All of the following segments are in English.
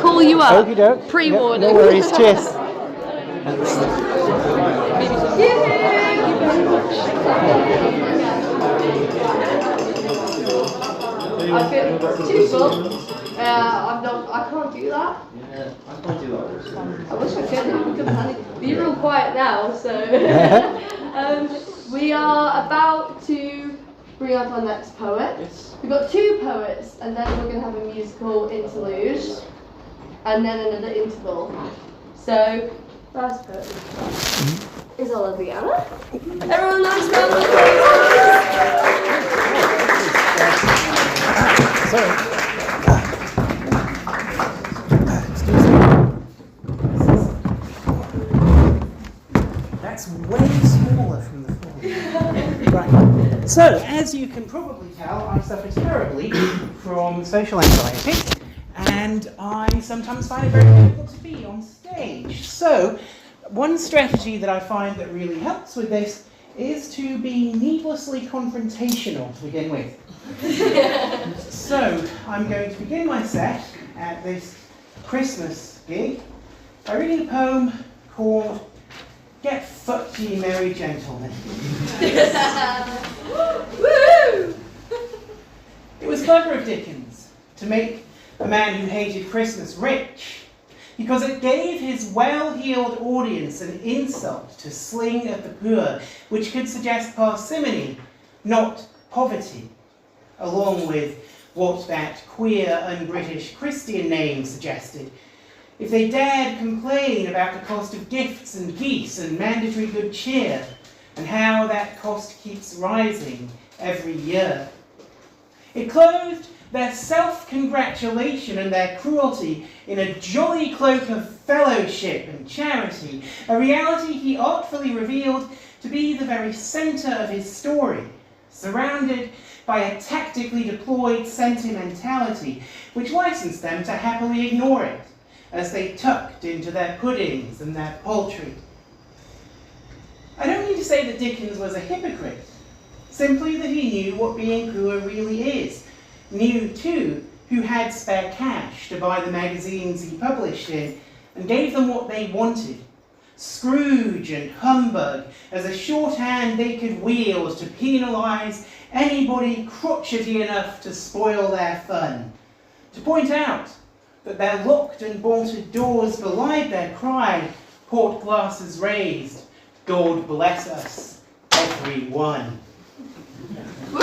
call you up. Okie doke. Pre-warning. No worries. Cheers. I feel too full. I can't do that. Yeah, I can't do that. I wish I could. Be real quiet now. So we are about to bring up our next poet. We've got two poets, and then we're going to have a musical interlude, and then another interval. So first poet is Oliviana. Everyone, nice round of applause. Sorry. That's way smaller from the floor. Right. So, as you can probably tell, I suffer terribly from social anxiety, and I sometimes find it very difficult to be on stage. So, one strategy that I find that really helps with this is to be needlessly confrontational to begin with. So, I'm going to begin my set at this Christmas gig by reading a poem called Get Fucked Ye Merry Gentlemen. Woo! It was clever of Dickens to make a man who hated Christmas rich, because it gave his well-heeled audience an insult to sling at the poor, which could suggest parsimony, not poverty, along with what that queer, un-British Christian name suggested. If they dared complain about the cost of gifts and geese and mandatory good cheer, and how that cost keeps rising every year. It clothed their self-congratulation and their cruelty in a jolly cloak of fellowship and charity, a reality he artfully revealed to be the very centre of his story, surrounded by a tactically deployed sentimentality which licensed them to happily ignore it, as they tucked into their puddings and their poultry. I don't mean to say that Dickens was a hypocrite, simply that he knew what being poor really is, knew too who had spare cash to buy the magazines he published in, and gave them what they wanted, Scrooge and humbug, as a shorthand they could wield to penalise anybody crotchety enough to spoil their fun, to point out that their locked and bolted doors belied their cry, port glasses raised, God bless us, every one. Woo!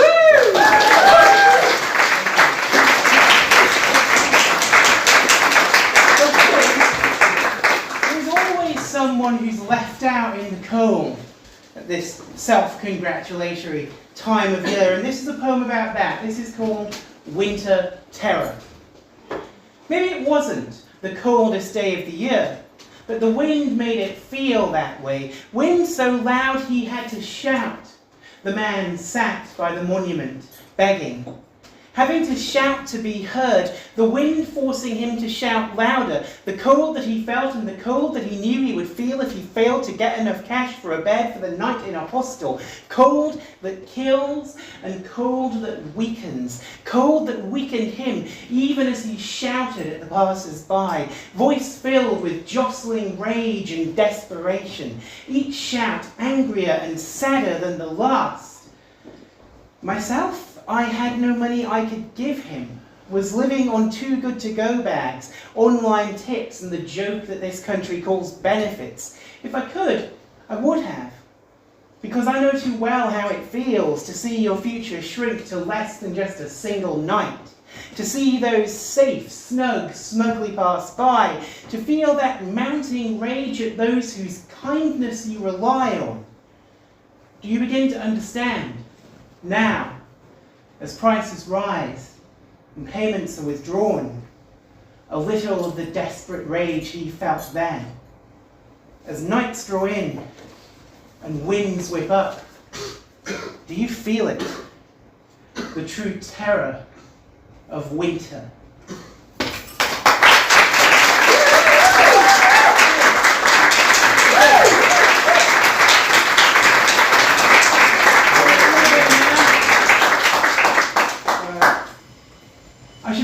There's always someone who's left out in the cold at this self-congratulatory time of year, and this is a poem about that. This is called Winter Terror. Maybe it wasn't the coldest day of the year, but the wind made it feel that way. Wind so loud he had to shout. The man sat by the monument, begging, having to shout to be heard, the wind forcing him to shout louder, the cold that he felt and the cold that he knew he would feel if he failed to get enough cash for a bed for the night in a hostel, cold that kills and cold that weakens, cold that weakened him even as he shouted at the passers-by, voice filled with jostling rage and desperation, each shout angrier and sadder than the last. Myself, I had no money I could give him, was living on too good to go bags, online tips and the joke that this country calls benefits. If I could, I would have. Because I know too well how it feels to see your future shrink to less than just a single night. To see those safe, snug, smugly pass by. To feel that mounting rage at those whose kindness you rely on. Do you begin to understand now? As prices rise and payments are withdrawn, a little of the desperate rage he felt then. As nights draw in and winds whip up, do you feel it? The true terror of winter.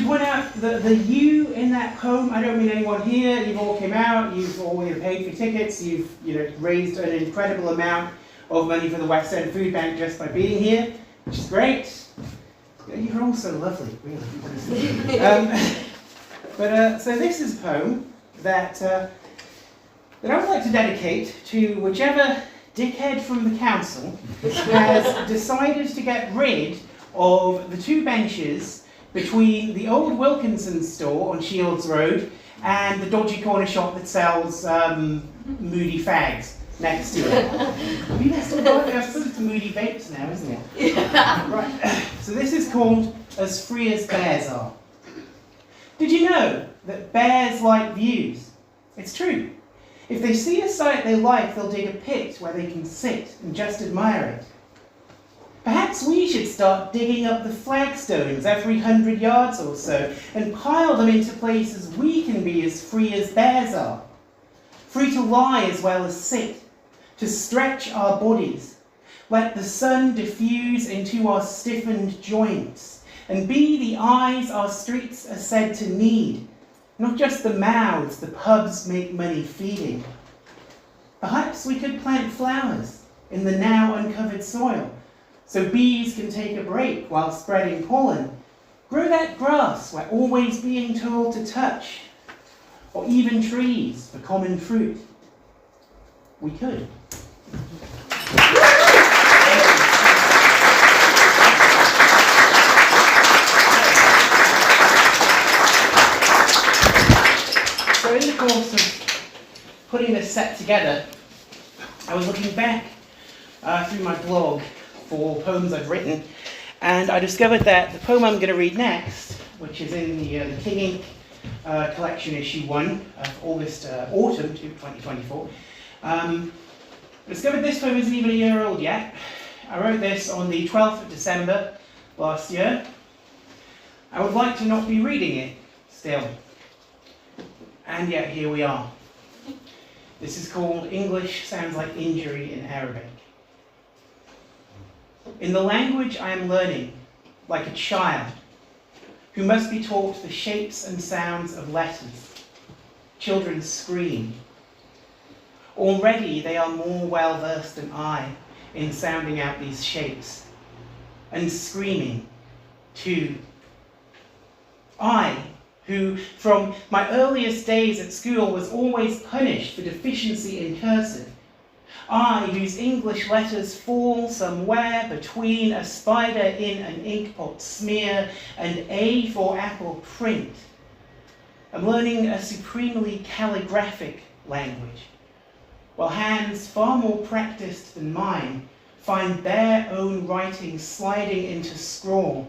should point out that the you in that poem, I don't mean anyone here, you've all come out, you've all paid for tickets, you've raised an incredible amount of money for the West End Food Bank just by being here, which is great. You're all so lovely, really. So this is a poem that I would like to dedicate to whichever dickhead from the council has decided to get rid of the 2 benches between the old Wilkinson store on Shields Road and the dodgy corner shop that sells moody fags next to it. Maybe that's still going. I suppose it's Moody Vapes now, isn't it? Yeah. Right. So this is called As Free as Bears Are. Did you know that bears like views? It's true. If they see a sight they like, they'll dig a pit where they can sit and just admire it. Perhaps we should start digging up the flagstones every 100 yards or so and pile them into places we can be as free as bears are. Free to lie as well as sit, to stretch our bodies, let the sun diffuse into our stiffened joints, and be the eyes our streets are said to need, not just the mouths the pubs make money feeding. Perhaps we could plant flowers in the now uncovered soil, so bees can take a break while spreading pollen. Grow that grass we're always being told to touch, or even trees for common fruit. We could. So in the course of putting this set together, I was looking back through my blog for poems I've written, and I discovered that the poem I'm going to read next, which is in the King Ink collection issue 1 of autumn 2024, I discovered this poem isn't even a year old yet. I wrote this on the 12th of December last year. I would like to not be reading it still. And yet here we are. This is called English Sounds Like Injury in Arabic. In the language I am learning, like a child who must be taught the shapes and sounds of letters, children scream. Already they are more well-versed than I in sounding out these shapes, and screaming too. I, who from my earliest days at school was always punished for deficiency in cursive, I, whose English letters fall somewhere between a spider in an inkpot smear and A for apple print, am learning a supremely calligraphic language, while hands far more practiced than mine find their own writing sliding into scrawl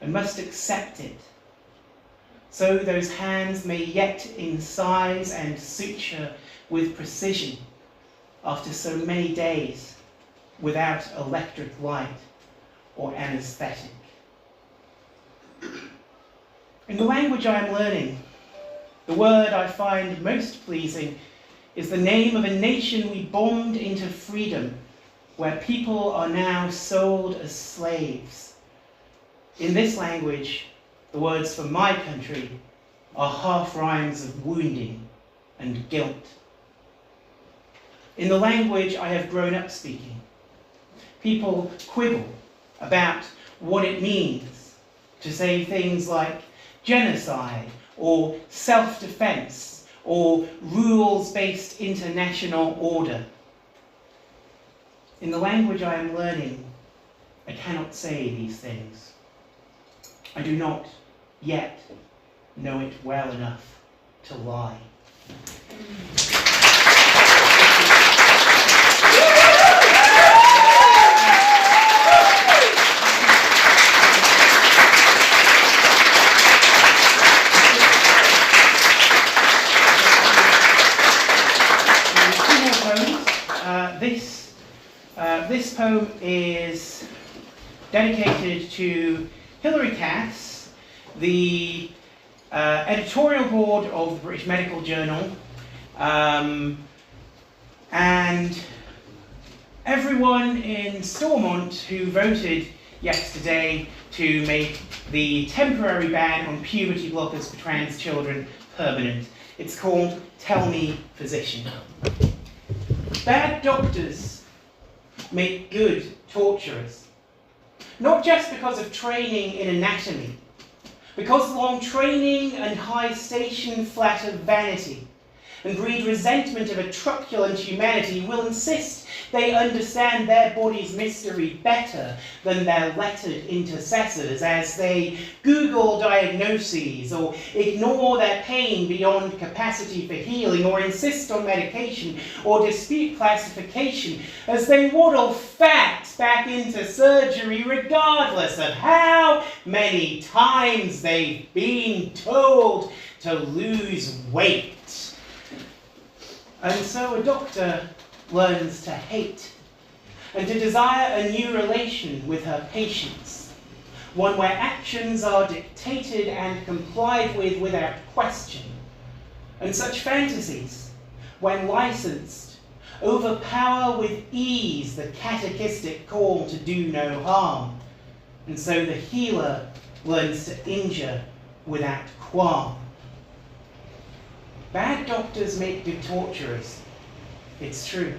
and must accept it. So those hands may yet incise and suture with precision after so many days without electric light or anesthetic. In the language I am learning, the word I find most pleasing is the name of a nation we bombed into freedom, where people are now sold as slaves. In this language, the words for my country are half-rhymes of wounding and guilt. In the language I have grown up speaking, people quibble about what it means to say things like genocide or self-defense or rules-based international order. In the language I am learning, I cannot say these things. I do not yet know it well enough to lie. This poem is dedicated to Hilary Cass, the editorial board of the British Medical Journal, and everyone in Stormont who voted yesterday to make the temporary ban on puberty blockers for trans children permanent. It's called Tell Me Physician. Bad doctors make good torturers. Not just because of training in anatomy, because long training and high station flatter vanity and breed resentment of a truculent humanity will insist they understand their body's mystery better than their lettered intercessors as they Google diagnoses or ignore their pain beyond capacity for healing or insist on medication or dispute classification as they waddle facts back into surgery regardless of how many times they've been told to lose weight. And so a doctor learns to hate and to desire a new relation with her patients, one where actions are dictated and complied with without question. And such fantasies, when licensed, overpower with ease the catechistic call to do no harm, and so the healer learns to injure without qualm. Bad doctors make good torturers, it's true.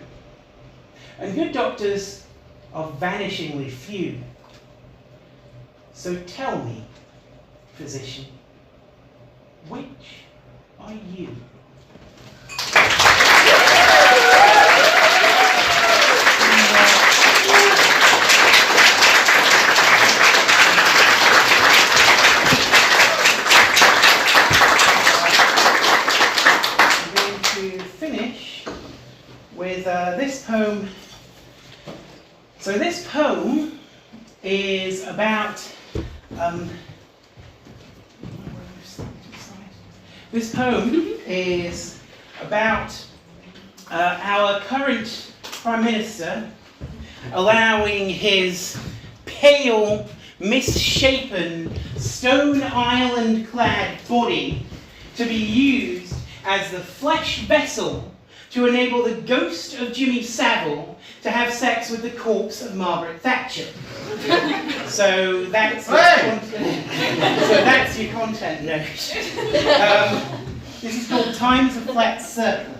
And good doctors are vanishingly few. So tell me, physician, which are you? This poem. So this poem is about our current Prime Minister allowing his pale, misshapen, Stone Island-clad body to be used as the flesh vessel to enable the ghost of Jimmy Savile to have sex with the corpse of Margaret Thatcher. So that's your content note. This is called Time's a Flat Circle.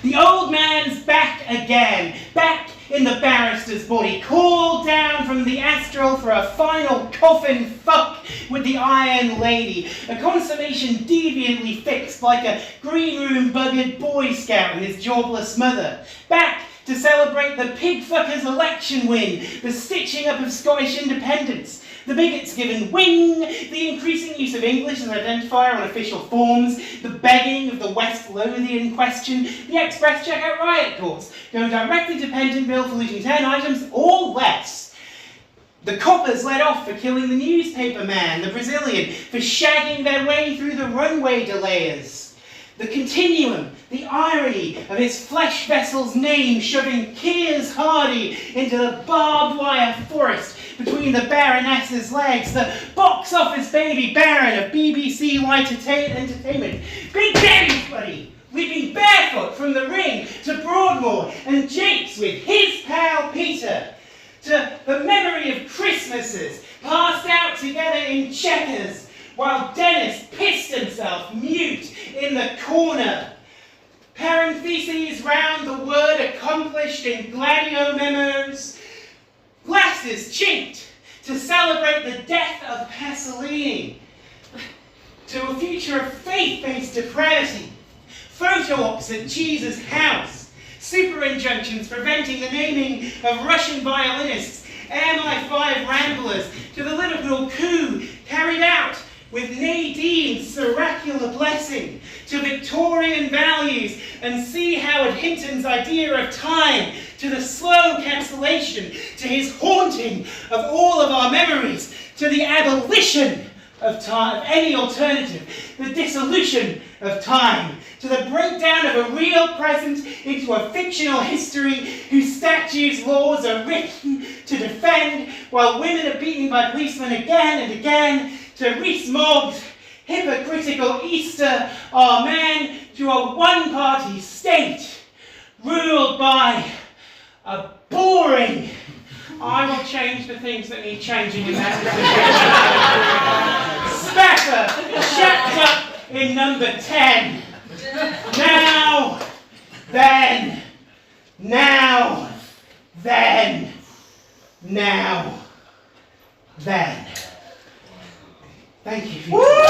The old man's back again, back in the barrister's body, called down from the astral for a final coffin fuck with the Iron Lady, a consummation deviantly fixed like a green room buggered Boy Scout and his jobless mother, back to celebrate the pig fucker's election win, the stitching up of Scottish independence, the bigots given wing, the increasing use of English as an identifier on official forms, the begging of the West Lothian question, the express checkout riot courts, going directly to Pentonville for looting 10 items or less. The coppers let off for killing the newspaper man, the Brazilian for shagging their way through the runway delayers. The continuum, the irony of his flesh vessel's name shoving Kears Hardy into the barbed wire forest between the Baroness's legs, the box office baby baron of BBC Light Entertainment, Big Daddy's buddy, leaping barefoot from the ring to Broadmoor and japes with his pal Peter, to the memory of Christmases passed out together in checkers, while Dennis pissed himself mute in the corner. Parentheses round the word accomplished in Gladio memos. Glasses chinked to celebrate the death of Pasolini. To a future of faith-based depravity. Photo ops at Jesus' house. Super injunctions preventing the naming of Russian violinists. MI5 ramblers. To the Liverpool coup carried out with Nadine's oracular blessing, to Victorian values and see Howard Hinton's idea of time, to the slow cancellation, to his haunting of all of our memories, to the abolition of time, of any alternative, the dissolution of time, to the breakdown of a real present into a fictional history whose statutes, laws are written to defend, while women are beaten by policemen again and again, to Rees-Mogg's hypocritical Easter amen, to a one-party state ruled by a boring, I will change the things that need changing in that chapter in number 10. Now, then, now, then, now, then. Thank you.